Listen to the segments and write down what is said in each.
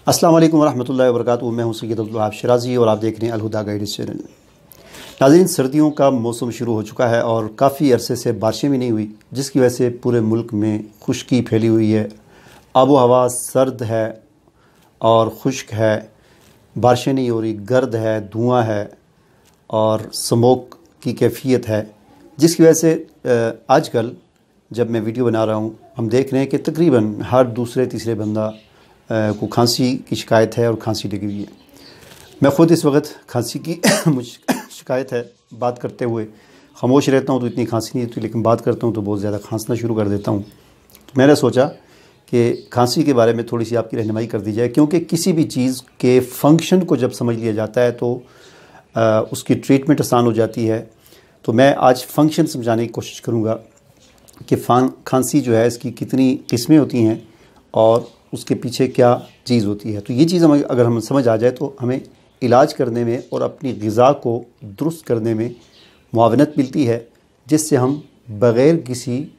अस्सलाम वालेकुम वरहमतुल्लाहि वबरकातुहू। मैं हूं सैयद अब्दुल वहाब शिराजी और आप देख रहे हैं अलहुदा गाइडेंस चैनल। नाज़रीन, सर्दियों का मौसम शुरू हो चुका है और काफ़ी अरसे से बारिशें भी नहीं हुई, जिसकी वजह से पूरे मुल्क में खुश्की फैली हुई है। आबो हवा सर्द है और खुश्क है, बारिशें नहीं हो रही, गर्द है, धुआं है और स्मोक की कैफियत है, जिसकी वजह से आजकल जब मैं वीडियो बना रहा हूँ हम देख रहे हैं कि तकरीबन हर दूसरे तीसरे बंदा को खांसी की शिकायत है और खांसी लगी हुई है। मैं ख़ुद इस वक्त खांसी की मुझे शिकायत है। बात करते हुए खामोश रहता हूँ तो इतनी खांसी नहीं होती, लेकिन बात करता हूँ तो बहुत ज़्यादा खांसना शुरू कर देता हूँ। तो मैंने सोचा कि खांसी के बारे में थोड़ी सी आपकी रहनुमाई कर दी जाए, क्योंकि किसी भी चीज़ के फंक्शन को जब समझ लिया जाता है तो उसकी ट्रीटमेंट आसान हो जाती है। तो मैं आज फंक्शन समझाने की कोशिश करूँगा कि खांसी जो है इसकी कितनी किस्में होती हैं और उसके पीछे क्या चीज़ होती है। तो ये चीज़ अगर हम समझ आ जाए तो हमें इलाज करने में और अपनी ग़िज़ा को दुरुस्त करने में मुआवनत मिलती है, जिससे हम बग़ैर किसी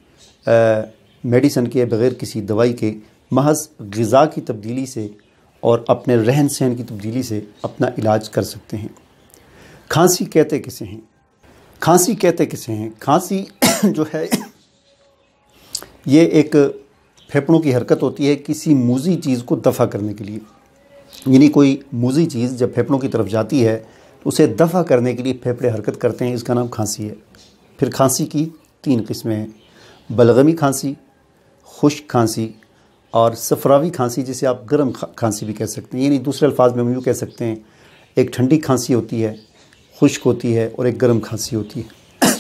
मेडिसन के, बग़ैर किसी दवाई के, महज ग़िज़ा की तब्दीली से और अपने रहन सहन की तब्दीली से अपना इलाज कर सकते हैं। खांसी कहते किसे हैं? खांसी कहते किसे हैं? खांसी जो है ये एक फेफड़ों की हरकत होती है किसी मूज़ी चीज़ को दफ़ा करने के लिए। यानी कोई मूज़ी चीज़ जब फेफड़ों की तरफ जाती है तो उसे दफ़ा करने के लिए फेफड़े हरकत करते हैं, इसका नाम खांसी है। फिर खांसी की 3 किस्में हैं: बलगमी खांसी, खुश्क खांसी और सफरावी खांसी, जिसे आप गर्म खांसी भी कह सकते हैं। यानी दूसरे अल्फाज में हम यूँ कह सकते हैं, एक ठंडी खांसी होती है, खुश्क होती है और एक गर्म खांसी होती है।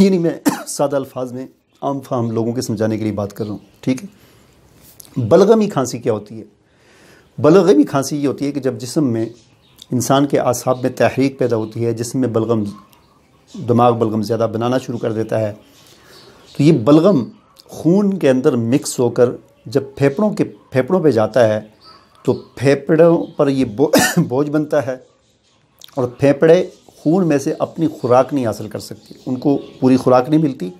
यानी मैं सादा अल्फाज में आम फाम लोगों के समझाने के लिए बात कर रहा हूँ, ठीक है। बलगमी खांसी क्या होती है? बलगमी खांसी ये होती है कि जब जिस्म में, इंसान के आसाब में तहरीक पैदा होती है, जिस्म में बलगम, दिमाग बलगम ज़्यादा बनाना शुरू कर देता है, तो ये बलगम खून के अंदर मिक्स होकर जब फेफड़ों पे जाता है तो फेफड़ों पर ये बोझ बनता है और फेफड़े खून में से अपनी खुराक नहीं हासिल कर सकती, उनको पूरी खुराक नहीं मिलती,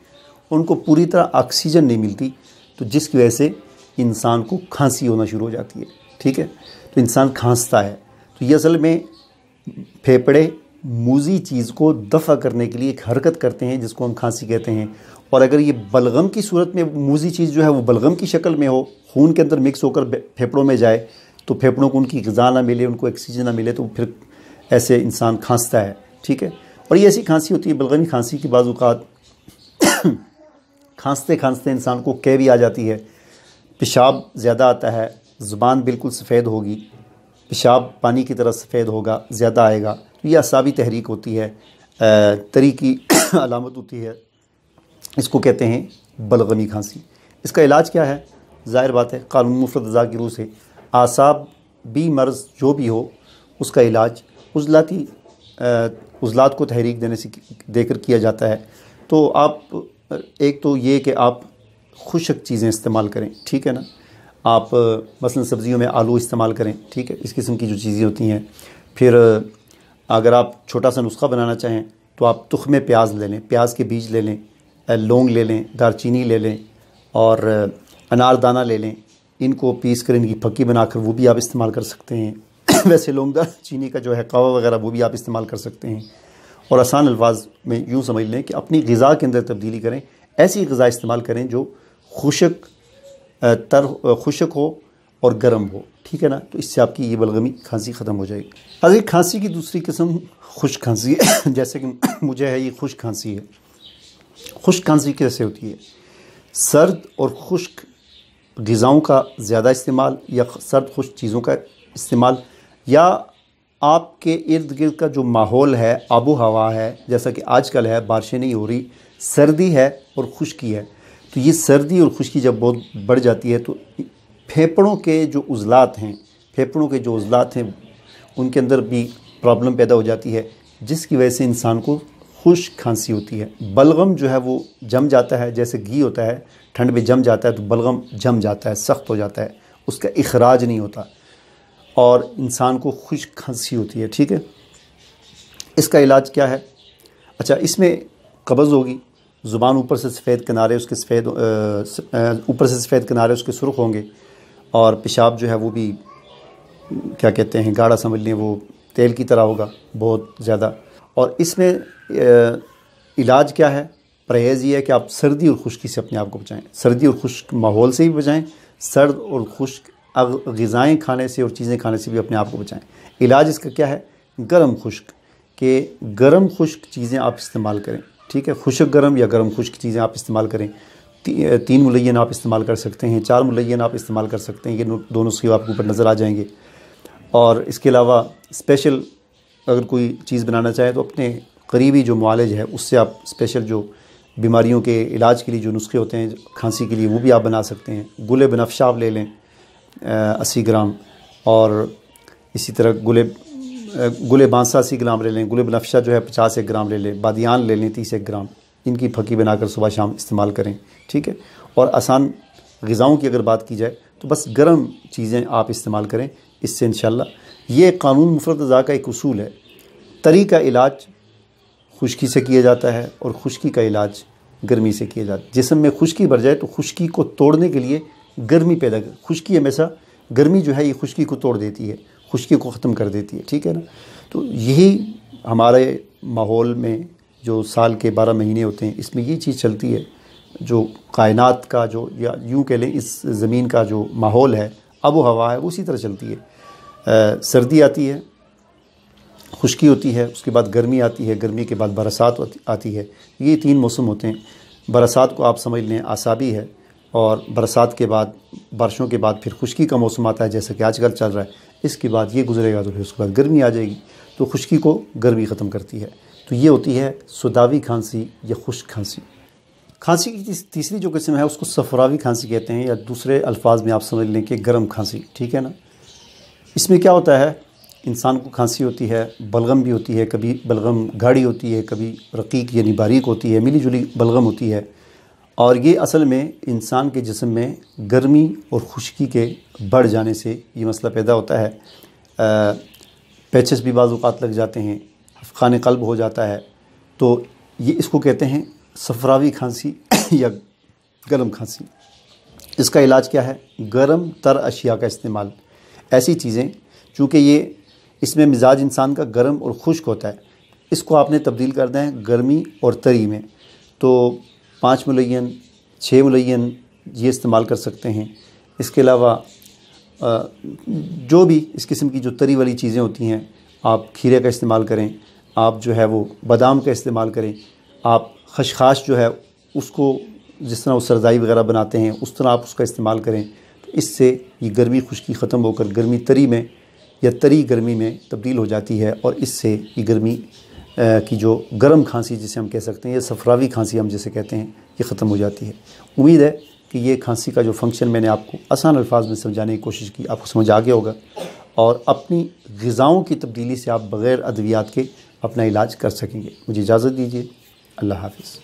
उनको पूरी तरह ऑक्सीजन नहीं मिलती, तो जिसकी वजह से इंसान को खांसी होना शुरू हो जाती है, ठीक है। तो इंसान खांसता है। तो ये असल में फेफड़े मूज़ी चीज़ को दफ़ा करने के लिए एक हरकत करते हैं, जिसको हम खांसी कहते हैं। और अगर ये बलगम की सूरत में मूज़ी चीज़ जो है वो बलगम की शक्ल में हो, खून के अंदर मिक्स होकर फेफड़ों में जाए, तो फेफड़ों को उनकी ग़िज़ा ना मिले, उनको ऑक्सीजन ना मिले, तो फिर ऐसे इंसान खांसता है, ठीक है। और ये ऐसी खांसी होती है, बलगमी खांसी की बाज़ औक़ात खांसते खांसते इंसान को कै भी आ जाती है, पेशाब ज़्यादा आता है, ज़ुबान बिल्कुल सफ़ेद होगी, पेशाब पानी की तरह सफ़ेद होगा, ज़्यादा आएगा। तो ये असाबी तहरीक होती है, तरी की अलामत होती है, इसको कहते हैं बलगमी खांसी। इसका इलाज क्या है? ज़ाहिर बात है, क़ानून मुफ़रद अज़ा की रूह से आसाबी मर्ज़ जो भी हो उसका इलाज उज़लात को तहरीक देने से देकर किया जाता है। तो आप एक तो ये कि आप खुशक चीज़ें इस्तेमाल करें, ठीक है ना। आप मसलन सब्ज़ियों में आलू इस्तेमाल करें, ठीक है, इस किस्म की जो चीज़ें होती हैं। फिर अगर आप छोटा सा नुस्खा बनाना चाहें तो आप तुख़्मे प्याज ले लें, प्याज के बीज ले लें, लौंग ले लें, दारचीनी ले लें और अनारदाना ले लें। इनको पीस कर इनकी फक्की बनाकर वो भी आप इस्तेमाल कर सकते हैं। वैसे लौंग दारचीनी का जो है कवा वगैरह वो भी आप इस्तेमाल कर सकते हैं। और आसान अल्फाज में यूँ समझ लें कि अपनी ग़िज़ा के अंदर तब्दीली करें, ऐसी ग़िज़ा इस्तेमाल करें जो खुशक हो और गर्म हो, ठीक है ना। तो इससे आपकी ये बलगमी खांसी ख़त्म हो जाएगी। अगर खांसी की दूसरी किस्म खुश्क खांसी है, जैसे कि मुझे है, ये खुश्क खांसी है। खुश्क खांसी कैसे होती है? सर्द और खुश्क ग़िज़ाओं का ज़्यादा इस्तेमाल या सर्द खुश्क चीज़ों का इस्तेमाल, या आपके इर्द गिर्द का जो माहौल है, आबो हवा है, जैसा कि आजकल है, बारिशें नहीं हो रही, सर्दी है और खुश्की है। तो ये सर्दी और खुश्की जब बहुत बढ़ जाती है तो फेफड़ों के जो उज़लात हैं उनके अंदर भी प्रॉब्लम पैदा हो जाती है, जिसकी वजह से इंसान को खुश्क खांसी होती है। बलगम जो है वो जम जाता है, जैसे घी होता है, ठंड में जम जाता है तो बलगम जम जाता है, सख्त हो जाता है, उसका इखराज नहीं होता और इंसान को खुश्क खांसी होती है, ठीक है। इसका इलाज क्या है? अच्छा, इसमें कब्ज़ होगी, ज़ुबान ऊपर से सफ़ेद किनारे उसके सुर्ख़ होंगे اور پیشاب جو ہے وہ بھی کیا کہتے ہیں گاڑھا سمجھ لیں، وہ تیل کی طرح ہوگا بہت زیادہ. اور اس میں علاج کیا ہے؟ پرہیز یہ ہے کہ آپ سردی اور خشکی سے اپنے آپ کو بچائیں، سردی اور خشک ماحول سے بھی بچائیں، سرد اور خشک غذائیں کھانے سے اور چیزیں کھانے سے بھی اپنے آپ کو بچائیں. علاج اس کا کیا ہے؟ گرم خشک، کہ گرم خشک چیزیں آپ استعمال کریں. ٹھیک ہے، خشک گرم یا گرم خشک چیزیں آپ استعمال کریں. 3 ملین آپ استعمال کر سکتے ہیں، 4 ملین آپ استعمال کر سکتے ہیں. یہ دونوں نسخے آپ کے اوپر نظر آ جائیں گے. اور اس کے علاوہ اسپیشل اگر کوئی چیز بنانا چاہے تو اپنے قریبی جو معالج ہے اس سے آپ اسپیشل جو بیماریوں کے علاج کے لیے جو نسخے ہوتے ہیں کھانسی کے لیے وہ بھی آپ بنا سکتے ہیں. گل بنفشہ آپ لے لیں 80 گرام، اور اسی طرح گل بانسا 80 گرام لے لیں. گل بنفشہ جو ہے 50 گرام لے لیں. بادیان لے لیں 30 گرام. ان کی پھکی بنا کر صبح شام استعمال کریں. ٹھیک ہے. اور آسان غذاؤں کی اگر بات کی جائے تو بس گرم چیزیں آپ استعمال کریں. اس سے انشاءاللہ یہ قانون مفرد غذا کا ایک اصول ہے. تری کا علاج خشکی سے کیا جاتا ہے اور خشکی کا علاج گرمی سے کیا جاتا ہے. جسم میں خشکی بڑھ جائے تو خشکی کو توڑنے کے لیے گرمی پیدا کر، خشکی ہمیشہ گرمی جو ہے یہ خشکی کو توڑ دیتی ہے، خشکی کو ختم کر دیتی ہے. ٹھیک ہے نا. تو یہی ہمارے ماحول میں جو سال کے 12 مہینے ہوتے ہیں اس میں یہ چیز چلتی ہے. جو کائنات کا جو یا یوں کہہ لیں اس زمین کا جو ماحول ہے، آب و ہوا ہے، اسی طرح چلتی ہے. سردی آتی ہے، خشکی ہوتی ہے، اس کے بعد گرمی آتی ہے، گرمی کے بعد برسات آتی ہے. یہ 3 موسم ہوتے ہیں. برسات کو آپ سمجھ لیں آسابی ہے، اور برسات کے بعد بارشوں کے بعد پھر خشکی کا موسم آتا ہے جیسا کہ آج کل چل رہا ہے. اس کے بعد یہ گزرے گا تو پھر اس کے بعد گرمی آ جائے گی، تو خشکی کو گرمی ختم کرتی ہے. تو یہ ہوتی ہے سداوی کھانسی یا خشک کھانسی. کھانسی کی تیسری جو قسم ہے اس کو صفراوی کھانسی کہتے ہیں، یا دوسرے الفاظ میں آپ سمجھ لیں کہ گرم کھانسی. ٹھیک ہے نا. اس میں کیا ہوتا ہے؟ انسان کو کھانسی ہوتی ہے، بلغم بھی ہوتی ہے، کبھی بلغم گاڑھی ہوتی ہے، کبھی رقیق یعنی باریک ہوتی ہے، ملی جلی بلغم ہوتی ہے. اور یہ اصل میں انسان کے جسم میں گرمی اور خشکی کے بڑھ جانے سے یہ مسئلہ پیدا ہوتا ہے. پیچس بھی بعض اوقات لگ جاتے ہیں، خانِ قلب ہو جاتا ہے. تو یہ اس کو کہتے ہیں صفراوی کھانسی یا گرم کھانسی. اس کا علاج کیا ہے؟ گرم تر اشیاء کا استعمال. ایسی چیزیں چونکہ یہ اس میں مزاج انسان کا گرم اور خشک ہوتا ہے، اس کو آپ نے تبدیل کر دیں گرمی اور تری میں. تو 5 ملین 6 ملین یہ استعمال کر سکتے ہیں. اس کے علاوہ جو بھی اس قسم کی جو تری والی چیزیں ہوتی ہیں، آپ کھیرے کا استعمال کریں، آپ جو ہے وہ بادام کا استعمال کریں، آپ خشخاش جو ہے اس کو جس طرح وہ سرزائی وغیرہ بناتے ہیں اس طرح آپ اس کا استعمال کریں. تو اس سے یہ گرمی خشکی ختم ہو کر گرمی تری میں یا تری گرمی میں تبدیل ہو جاتی ہے، اور اس سے یہ گرمی کی جو گرم کھانسی جسے ہم کہہ سکتے ہیں یا صفراوی کھانسی ہم جسے کہتے ہیں یہ ختم ہو جاتی ہے. امید ہے کہ یہ کھانسی کا جو فنکشن میں نے آپ کو آسان الفاظ میں سمجھانے کی کوشش کی آپ کو سمجھ آ گیا ہوگا، اور اپنی غذاؤں کی تبدیلی سے آپ بغیر ادویات کے اپنا علاج کر سکیں گے. مجھے اجازت دیجیے. اللہ حافظ.